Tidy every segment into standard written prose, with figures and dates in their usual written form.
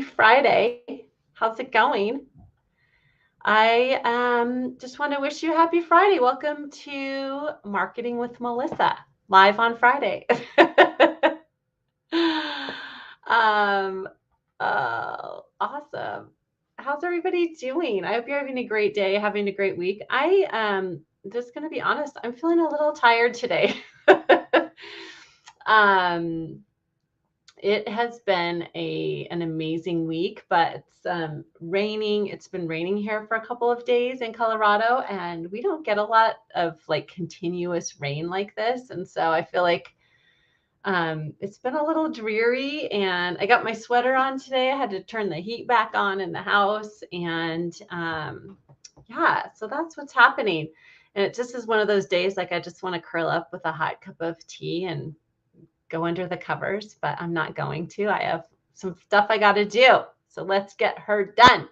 Happy Friday. How's it going? I just want to wish you a happy Friday. Welcome to Marketing with Melissa, live on Friday. um, Awesome. How's everybody doing? I hope you're having a great day, having a great week. Just gonna be honest, I'm feeling a little tired today. um, It has been an amazing week, but it's raining. It's been raining here for a couple of days in Colorado, and we don't get a lot of like continuous rain like this. And so I feel like it's been a little dreary. And I got my sweater on today. I had to turn the heat back on in the house, and yeah, so that's what's happening. And it just is one of those days like I just want to curl up with a hot cup of tea and go under the covers, but I'm not going to. I have some stuff I got to do. So let's get her done.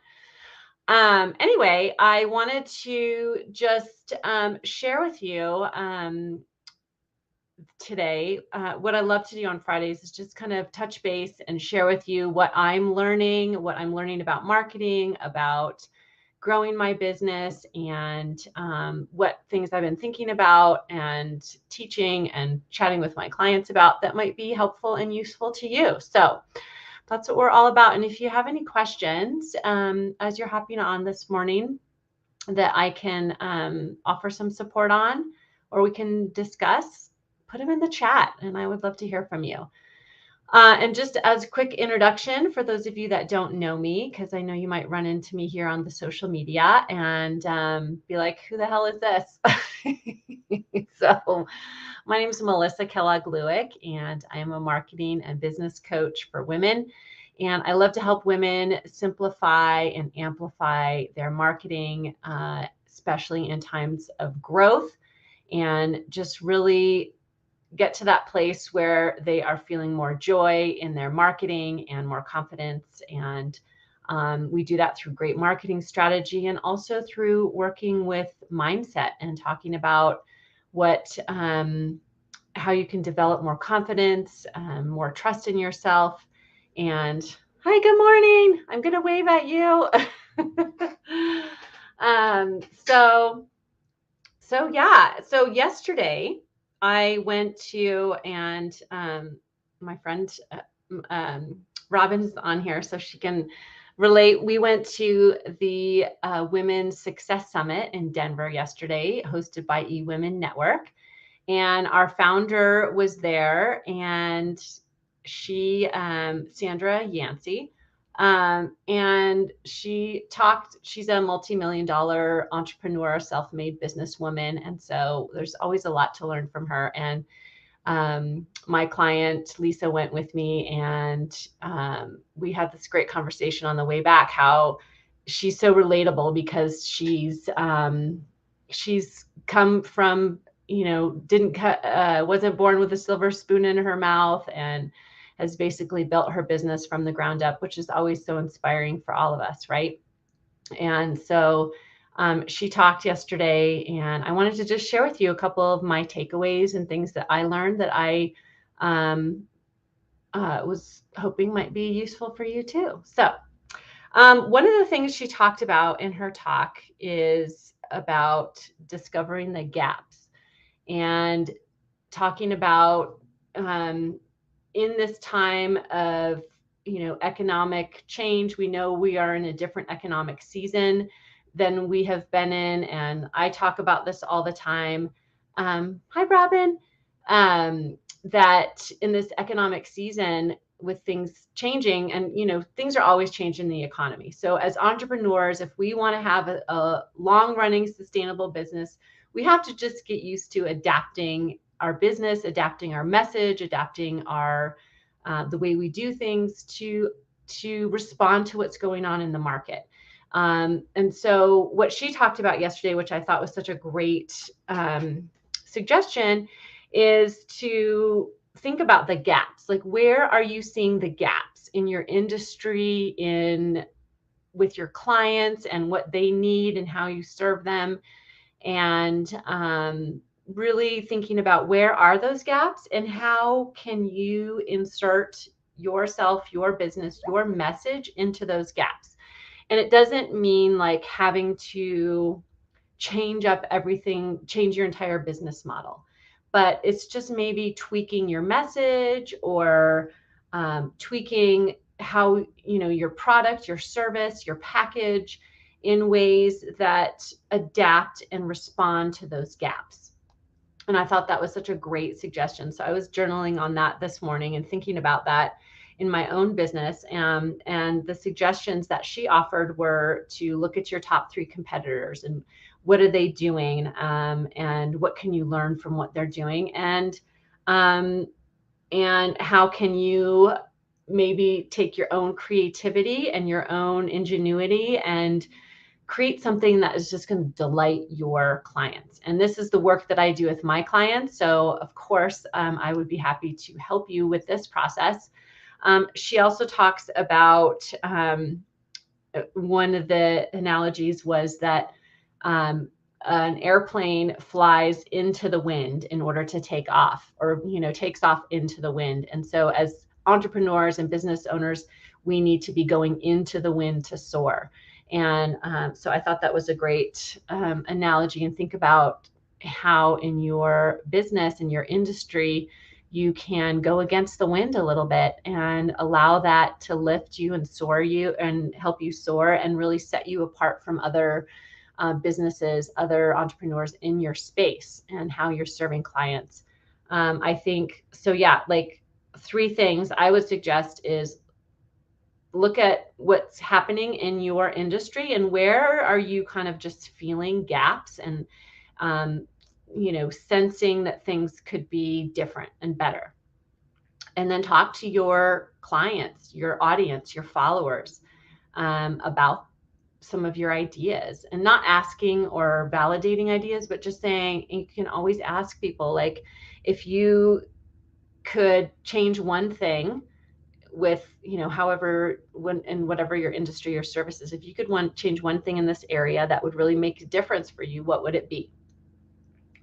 Anyway, I wanted to just share with you today. What I love to do on Fridays is just kind of touch base and share with you what I'm learning about marketing, about growing my business, and what things I've been thinking about and teaching and chatting with my clients about that might be helpful and useful to you. So that's what we're all about. And if you have any questions as you're hopping on this morning that I can offer some support on, or we can discuss, put them in the chat, and I would love to hear from you. And just as a quick introduction, for those of you that don't know me, because I know you might run into me here on the social media and be like, who the hell is this? So my name is Melissa Kellogg-Lewick, and I am a marketing and business coach for women. And I love to help women simplify and amplify their marketing, especially in times of growth, and just really get to that place where they are feeling more joy in their marketing and more confidence. And we do that through great marketing strategy, and also through working with mindset and talking about how you can develop more confidence, more trust in yourself. And hi, good morning. I'm going to wave at you. So yesterday I went to, and my friend Robin's on here, so she can relate. We went to the Women's Success Summit in Denver yesterday, hosted by eWomen Network. And our founder was there, and she, Sandra Yancey, and she's a multi-million-dollar entrepreneur, self-made businesswoman. And so there's always a lot to learn from her. And my client, Lisa, went with me, and we had this great conversation on the way back, how she's so relatable because she's come from, wasn't born with a silver spoon in her mouth, and has basically built her business from the ground up, which is always so inspiring for all of us, right? And so she talked yesterday, and I wanted to just share with you a couple of my takeaways and things that I learned that I was hoping might be useful for you too. So one of the things she talked about in her talk is about discovering the gaps, and talking about in this time of economic change. We know we are in a different economic season than we have been in, and I talk about this all the time. Hi, Robin. That in this economic season, with things changing, and things are always changing in the economy. So as entrepreneurs, if we want to have a long-running sustainable business, we have to just get used to adapting our business, adapting our message, adapting our the way we do things to respond to what's going on in the market. And so what she talked about yesterday, which I thought was such a great suggestion, is to think about the gaps. Like, where are you seeing the gaps in your industry, with your clients, and what they need and how you serve them? And really thinking about where are those gaps, and how can you insert yourself, your business, your message into those gaps. And it doesn't mean like having to change up everything, change your entire business model, but it's just maybe tweaking your message or tweaking how, your product, your service, your package in ways that adapt and respond to those gaps. And I thought that was such a great suggestion. So I was journaling on that this morning and thinking about that in my own business. And the suggestions that she offered were to look at your top 3 competitors and what are they doing, and what can you learn from what they're doing, and how can you maybe take your own creativity and your own ingenuity and create something that is just going to delight your clients. And this is the work that I do with my clients. So of course, I would be happy to help you with this process. She also talks about, one of the analogies was that an airplane flies into the wind in order to take off, or, takes off into the wind. And so as entrepreneurs and business owners, we need to be going into the wind to soar. And so I thought that was a great analogy, and think about how in your business, in your industry, you can go against the wind a little bit and allow that to lift you and soar you and help you soar and really set you apart from other businesses, other entrepreneurs in your space, and how you're serving clients. I think, so yeah, like 3 things I would suggest is look at what's happening in your industry and where are you kind of just feeling gaps and, sensing that things could be different and better. And then talk to your clients, your audience, your followers, about some of your ideas, and not asking or validating ideas, but just saying, you can always ask people, like, if you could change one thing with, however, in whatever your industry or services, if you could change one thing in this area that would really make a difference for you, what would it be?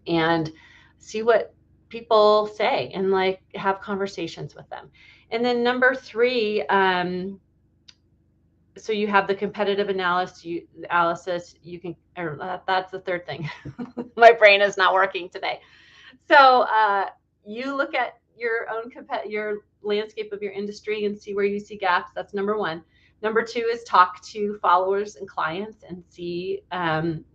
And see what people say, and like have conversations with them. And then number 3, so you have the competitive analysis, you can, or that's the 3rd thing. My brain is not working today. So you look at your own your landscape of your industry and see where you see gaps. That's number 1. Number 2 is talk to followers and clients and see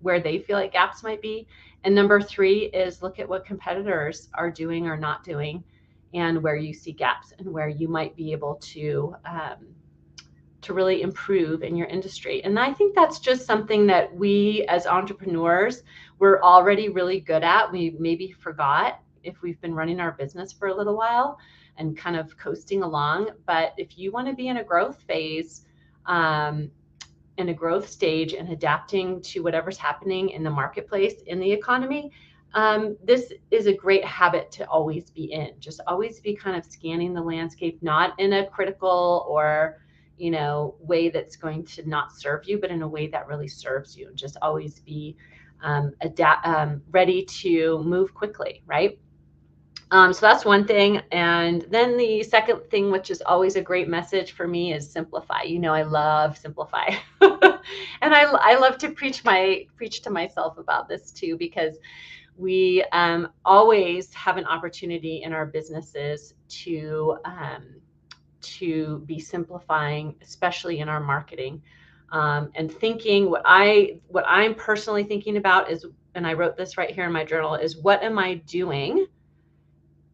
where they feel like gaps might be. And number 3 is look at what competitors are doing or not doing, and where you see gaps and where you might be able to really improve in your industry. And I think that's just something that we as entrepreneurs, we're already really good at. We maybe forgot if we've been running our business for a little while and kind of coasting along. But if you want to be in a growth phase, in a growth stage, and adapting to whatever's happening in the marketplace, in the economy, this is a great habit to always be in. Just always be kind of scanning the landscape, not in a critical or way that's going to not serve you, but in a way that really serves you. Just always be ready to move quickly, right? So that's one thing. And then the second thing, which is always a great message for me, is simplify. I love simplify. And I love to preach to myself about this too, because we always have an opportunity in our businesses to be simplifying, especially in our marketing, and thinking. What I'm personally thinking about is, and I wrote this right here in my journal, is what am I doing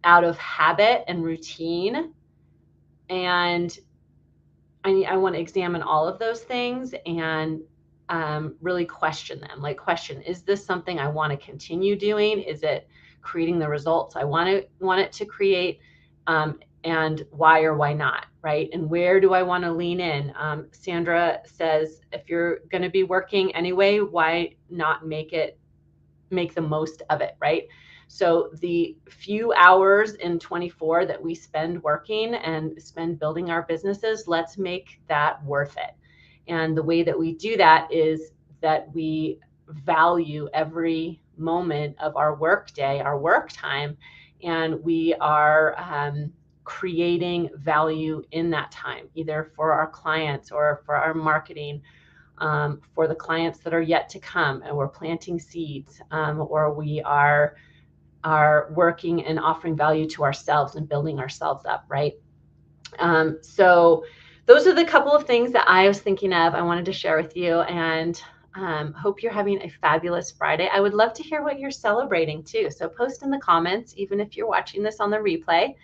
out of habit and routine? And I want to examine all of those things and really question them. Like, is this something I want to continue doing? Is it creating the results I want it to create? And why or why not, right? And where do I want to lean in? Sandra says, if you're going to be working anyway, why not make the most of it, right? So the few hours in 24 that we spend working and spend building our businesses, let's make that worth it. And the way that we do that is that we value every moment of our work day, our work time, and we are creating value in that time, either for our clients or for our marketing, for the clients that are yet to come, and we're planting seeds, or we are working and offering value to ourselves and building ourselves up, right? So those are the couple of things that I was thinking of, I wanted to share with you, and hope you're having a fabulous Friday. I would love to hear what you're celebrating too. So post in the comments, even if you're watching this on the replay.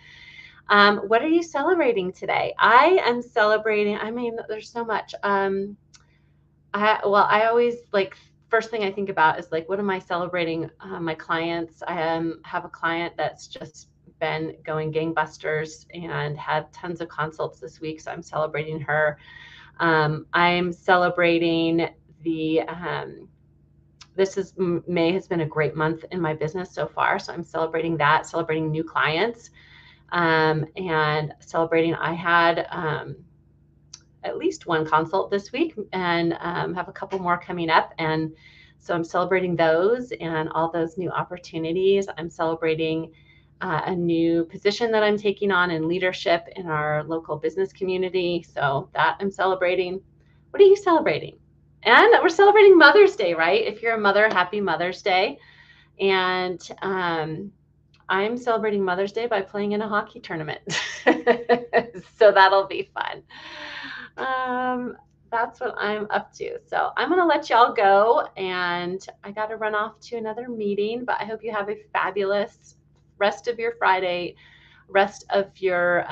What are you celebrating today? I am celebrating, I mean, there's so much. I always, like, first thing I think about is like, what am I celebrating? My clients. I have a client that's just been going gangbusters and had tons of consults this week, so I'm celebrating her. I'm celebrating the May has been a great month in my business so far, so I'm celebrating that, celebrating new clients, and celebrating I had at least one consult this week, and have a couple more coming up, and so I'm celebrating those and all those new opportunities. I'm celebrating a new position that I'm taking on in leadership in our local business community, so that I'm celebrating. What are you celebrating? And we're celebrating Mother's Day, right? If you're a mother, happy Mother's Day. And I'm celebrating Mother's Day by playing in a hockey tournament. So that'll be fun. That's what I'm up to. So I'm going to let y'all go, and I got to run off to another meeting, but I hope you have a fabulous rest of your Friday, rest of your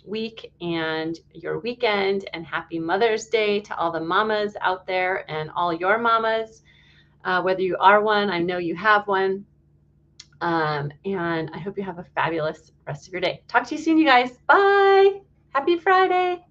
week and your weekend, and happy Mother's Day to all the mamas out there and all your mamas, whether you are one, I know you have one. And I hope you have a fabulous rest of your day. Talk to you soon, you guys. Bye. Happy Friday.